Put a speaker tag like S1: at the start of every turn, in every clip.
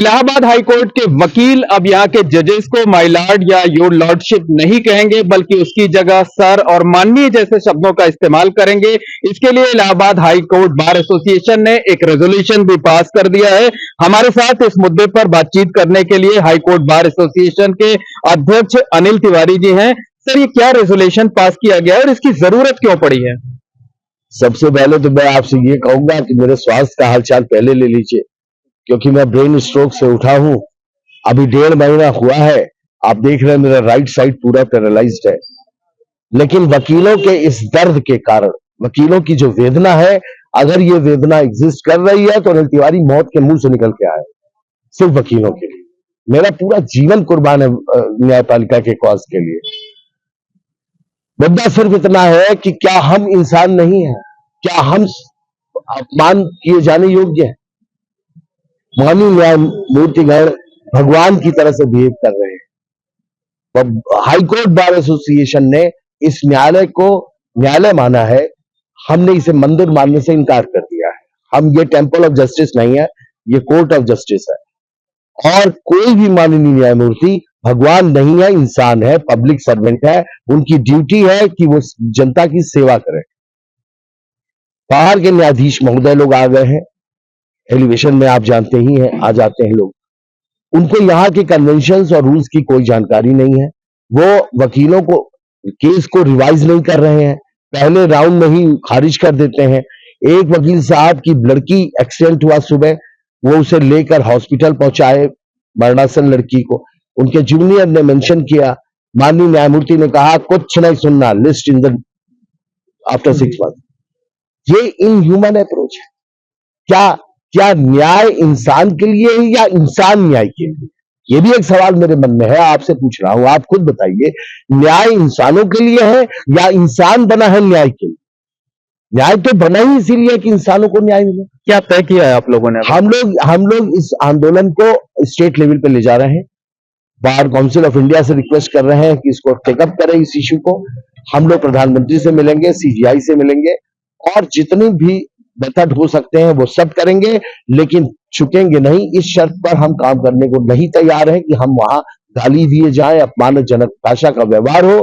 S1: Allahabad high court के वकील अब यहाँ के जजेस को माय लॉर्ड या योर लॉर्डशिप नहीं कहेंगे, बल्कि उसकी जगह सर और माननीय जैसे शब्दों का इस्तेमाल करेंगे। इसके लिए Allahabad high court bar association ने एक रेजोल्यूशन भी पास कर दिया है। हमारे साथ इस मुद्दे पर बातचीत करने के लिए हाई कोर्ट बार एसोसिएशन के अध्यक्ष अनिल तिवारी जी हैं। सर, ये क्या रेजोल्यूशन पास किया गया है और इसकी जरूरत क्यों पड़ी है?
S2: सबसे पहले तो मैं आपसे ये कहूंगा कि मेरे स्वास्थ्य का हालचाल पहले ले लीजिए, क्योंकि मैं ब्रेन स्ट्रोक से उठा हूं। अभी 1.5 महीना हुआ है। आप देख रहे हैं मेरा राइट साइड पूरा पैरालाइज्ड है। लेकिन वकीलों के इस दर्द के कारण, वकीलों की जो वेदना है, अगर ये वेदना एग्जिस्ट कर रही है तो अनिल तिवारी मौत के मुंह से निकल के आए, सिर्फ वकीलों के लिए। मेरा पूरा जीवन कुर्बान है न्यायपालिका के कॉज के लिए। मुद्दा सिर्फ इतना है कि क्या हम इंसान नहीं हैं? क्या हम अपमान किए जाने योग्य हैं? माननीय न्यायमूर्तिगण भगवान की तरह से बिहेव कर रहे हैं। हाई कोर्ट बार एसोसिएशन ने इस न्यायालय को न्यायालय माना है, हमने इसे मंदिर मानने से इनकार कर दिया है। हम ये टेम्पल ऑफ जस्टिस नहीं है, ये कोर्ट ऑफ जस्टिस है। और कोई भी माननीय न्यायमूर्ति भगवान नहीं है, इंसान है, पब्लिक सर्वेंट है। उनकी ड्यूटी है कि वो जनता की सेवा करें। बाहर के न्यायाधीश महोदय लोग आ गए हैं, एलिवेशन में आप जानते ही हैं, आ जाते हैं लोग। उनको यहाँ के कन्वेंशंस और रूल्स की कोई जानकारी नहीं है। वो वकीलों को केस को रिवाइज नहीं कर रहे हैं, पहले राउंड में ही खारिज कर देते हैं। एक वकील साहब की लड़की एक्सीडेंट हुआ सुबह, वो उसे लेकर हॉस्पिटल पहुंचाए, मरणासन लड़की को। उनके जूनियर ने मेंशन किया, माननीय न्यायमूर्ति ने कहा कुछ नहीं सुनना, list in the after 6 month. ये इनह्यूमन अप्रोच है। क्या न्याय इंसान के लिए है या इंसान न्याय के लिए? ये भी एक सवाल मेरे मन में है, आपसे पूछ रहा हूं। आप खुद बताइए, न्याय इंसानों के लिए है या इंसान बना है न्याय के लिए? न्याय तो बना ही इसीलिए कि इंसानों को न्याय मिले।
S1: क्या तय किया है आप लोगों ने?
S2: हम लोग इस आंदोलन को स्टेट लेवल पे ले जा रहे हैं। बार काउंसिल ऑफ इंडिया से रिक्वेस्ट कर रहे हैं कि इसको टेकअप करें, इस इश्यू को। हम लोग प्रधानमंत्री से मिलेंगे, सीजीआई से मिलेंगे, और जितनी भी मेथड हो सकते हैं वो सब करेंगे, लेकिन झुकेंगे नहीं। इस शर्त पर हम काम करने को नहीं तैयार हैं कि हम वहां गाली दिए जाएं, अपमानजनक भाषा का व्यवहार हो।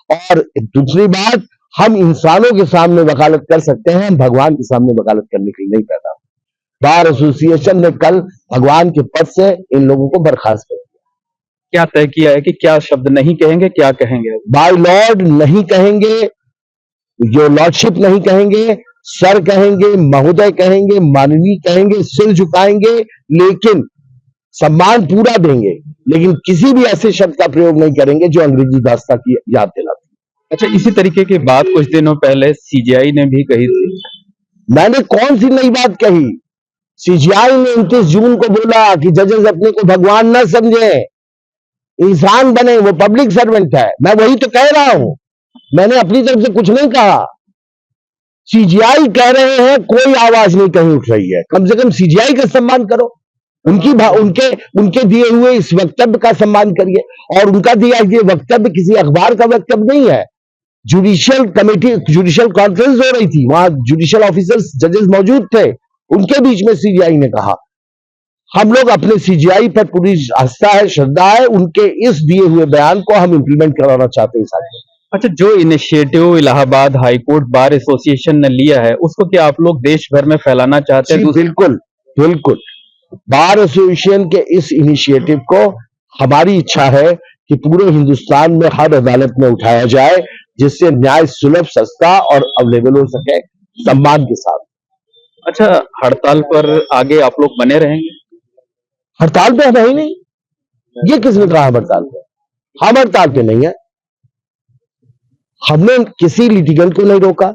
S2: और दूसरी बात, हम इंसानों के सामने वकालत कर सकते हैं, हम भगवान के सामने वकालत करने के लिए नहीं पैदा। बार एसोसिएशन ने कल भगवान के पद से इन लोगों को बर्खास्त कर दिया।
S1: क्या तय किया है कि क्या शब्द नहीं कहेंगे, क्या कहेंगे?
S2: बाय लॉर्ड नहीं कहेंगे, योर लॉर्डशिप नहीं कहेंगे, सर कहेंगे, महोदय कहेंगे, माननीय कहेंगे, सिर झुकाएंगे, लेकिन सम्मान पूरा देंगे, लेकिन किसी भी ऐसे शब्द का प्रयोग नहीं करेंगे जो अंग्रेजी दास्ता की याद दिलाती।
S1: अच्छा, इसी तरीके की बात कुछ दिनों पहले सीजीआई ने भी कही थी।
S2: मैंने कौन सी नई बात कही? सीजीआई ने 29 जून को बोला कि जजेस अपने को भगवान न समझे, इंसान बने, वो पब्लिक सर्वेंट है। मैं वही तो कह रहा हूं, मैंने अपनी तरफ से कुछ नहीं कहा। सीजीआई कह रहे हैं, कोई आवाज नहीं कहीं उठ रही है। कम से कम सीजीआई का सम्मान करो, उनके दिए हुए इस वक्तव्य का सम्मान करिए। और उनका दिया ये वक्तव्य किसी अखबार का वक्तव्य नहीं है। जुडिशियल कमेटी, जुडिशियल कॉन्फ्रेंस हो रही थी, वहां जुडिशियल ऑफिसर्स, जजेस मौजूद थे, उनके बीच में सीजीआई ने कहा। हम लोग अपने सीजीआई पर पूरी आस्था है, श्रद्धा है, उनके इस दिए हुए बयान को हम इंप्लीमेंट कराना चाहते हैं साथ।
S1: अच्छा, जो initiative Allahabad high court bar association ने लिया है, उसको क्या आप लोग देश भर में फैलाना चाहते हैं?
S2: बिल्कुल बिल्कुल। बार एसोसिएशन के इस इनिशिएटिव को हमारी इच्छा है कि पूरे हिंदुस्तान में हर अदालत में उठाया जाए, जिससे न्याय सुलभ, सस्ता और अवेलेबल हो सके, सम्मान के साथ।
S1: अच्छा, हड़ताल पर आगे आप लोग बने रहेंगे?
S2: हड़ताल पे है ही नहीं। ये किसने कहा हड़ताल पे? हम हड़ताल पे नहीं है। हमने किसी लिटिगेंट को नहीं रोका,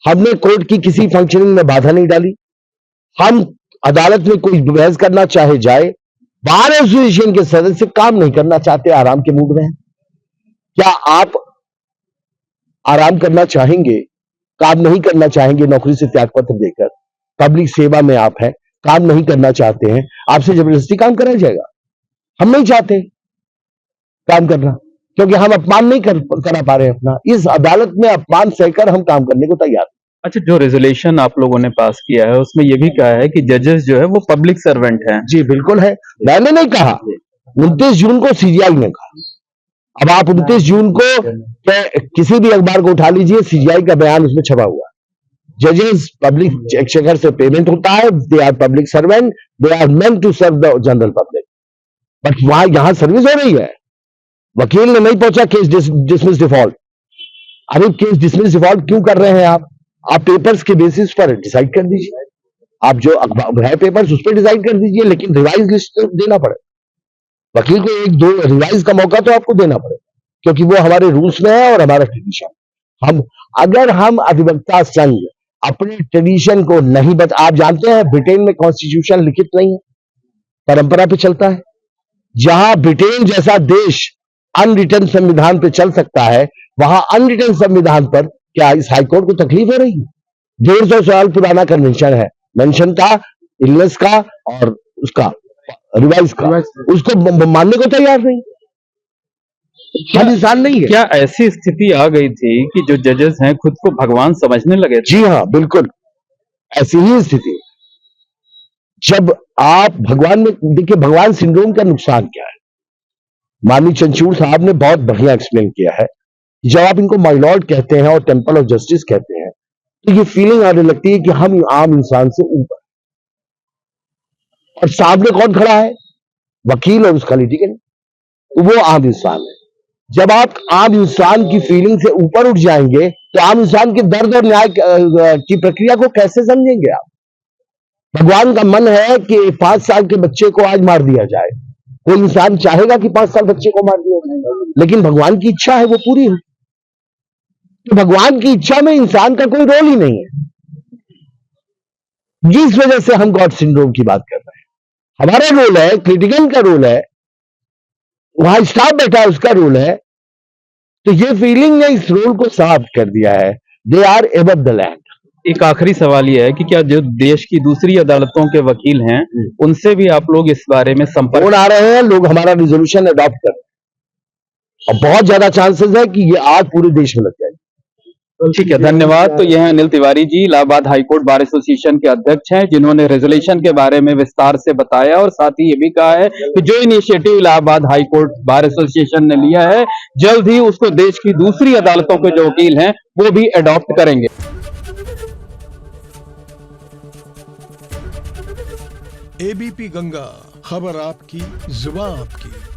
S2: हमने कोर्ट की किसी फंक्शनिंग में बाधा नहीं डाली। हम अदालत में कोई बहस करना चाहे जाए। बार एसोसिएशन के सदस्य काम नहीं करना चाहते, आराम के मूड में हैं। क्या आप आराम करना चाहेंगे, काम नहीं करना चाहेंगे नौकरी से त्यागपत्र देकर? पब्लिक सेवा में आप हैं, काम नहीं करना चाहते हैं, आपसे जबरदस्ती काम कराया जाएगा? हम नहीं चाहते काम करना, क्योंकि हम अपमान नहीं करा पा रहे हैं अपना। इस अदालत में अपमान सहकर हम काम करने को तैयार।
S1: अच्छा, जो रेजोल्यूशन आप लोगों ने पास किया है उसमें ये भी कहा है कि जजेस जो है वो पब्लिक सर्वेंट हैं।
S2: जी बिल्कुल है, मैंने नहीं कहा, 29 जून को सीजीआई ने कहा। अब आप 29 जून को किसी भी अखबार को उठा लीजिए, सीजीआई का बयान उसमें छपा हुआ है। जजेस पब्लिक एक्सचेकर से पेमेंट होता है, they are public servant, they are meant to serve the general public, but वहां यहां सर्विस हो रही है। वकील ने नहीं पहुंचा केस डिसमिस डिफॉल्ट। अरे केस डिसमिस डिफॉल्ट क्यों कर रहे हैं आप पेपर्स के बेसिस पर डिसाइड कर दीजिए, आप जो है पेपर्स उस पर डिसाइड कर दीजिए, लेकिन रिवाइज लिस्ट देना पड़े वकील को, एक दो रिवाइज का मौका तो आपको देना पड़ेगा, क्योंकि वो हमारे रूल्स में है और हमारा ट्रेडिशन। अगर हम अधिवक्ता संघ अपने ट्रेडिशन को नहीं आप जानते हैं ब्रिटेन में कॉन्स्टिट्यूशन लिखित नहीं है, परंपरा पे चलता है। जहां ब्रिटेन जैसा देश अनरिटन संविधान पे चल सकता है, वहां अनरिटन संविधान पर क्या इस हाईकोर्ट को तकलीफ हो रही है? 150 साल पुराना कन्वेंशन है, मेंशन का, इलनेस का और उसका रिवाइज का, उसको मानने को तैयार नहीं, इंसान नहीं है।
S1: क्या ऐसी स्थिति आ गई थी कि जो जजेस हैं खुद को भगवान समझने लगे थे?
S2: जी हाँ, बिल्कुल ऐसी ही स्थिति। जब आप भगवान में देखिए, भगवान सिंड्रोम का नुकसान क्या है, माननीय चंद्रचूड़ साहब ने बहुत बढ़िया एक्सप्लेन किया है। जब आप इनको माय लॉर्ड कहते हैं और टेंपल ऑफ जस्टिस कहते हैं, तो ये फीलिंग आने लगती है कि हम आम इंसान से ऊपर, और सामने कौन खड़ा है? वकील और उसका लिटिगेंट, वो आम इंसान है। जब आप आम इंसान की फीलिंग से ऊपर उठ जाएंगे, तो आम इंसान के दर्द और न्याय की प्रक्रिया को कैसे समझेंगे आप? भगवान का मन है कि 5 साल के बच्चे को आज मार दिया जाए, कोई इंसान चाहेगा कि 5 साल बच्चे को मार दिया जाए, लेकिन भगवान की इच्छा है वो पूरी हो। तो भगवान की इच्छा में इंसान का कोई रोल ही नहीं है, जिस वजह से हम गॉड सिंड्रोम की बात कर रहे हैं। हमारा रोल है, क्रिटिकल का रोल है, वहां स्टाफ बैठा है उसका रोल है। तो ये फीलिंग ने इस रोल को साफ कर दिया है, they are above the land.
S1: एक आखिरी सवाल ये है कि क्या जो देश की दूसरी अदालतों के वकील हैं उनसे भी आप लोग इस बारे में संपर्क
S2: आ रहे हैं? लोग हमारा रिजोल्यूशन अडॉप्ट कर रहे हैं और बहुत ज्यादा चांसेस है कि ये आग पूरे देश में लग जाएगी।
S1: ठीक है, धन्यवाद। तो यह है Anil Tiwari ji, Allahabad high court bar association के अध्यक्ष हैं, जिन्होंने रेजोल्यूशन के बारे में विस्तार से बताया और साथ ही ये भी कहा है कि जो initiative Allahabad high court bar association ने लिया है, जल्द ही उसको देश की दूसरी अदालतों के जो वकील हैं वो भी अडॉप्ट करेंगे।
S3: एबीपी गंगा, खबर आपकी, जुबान आपकी।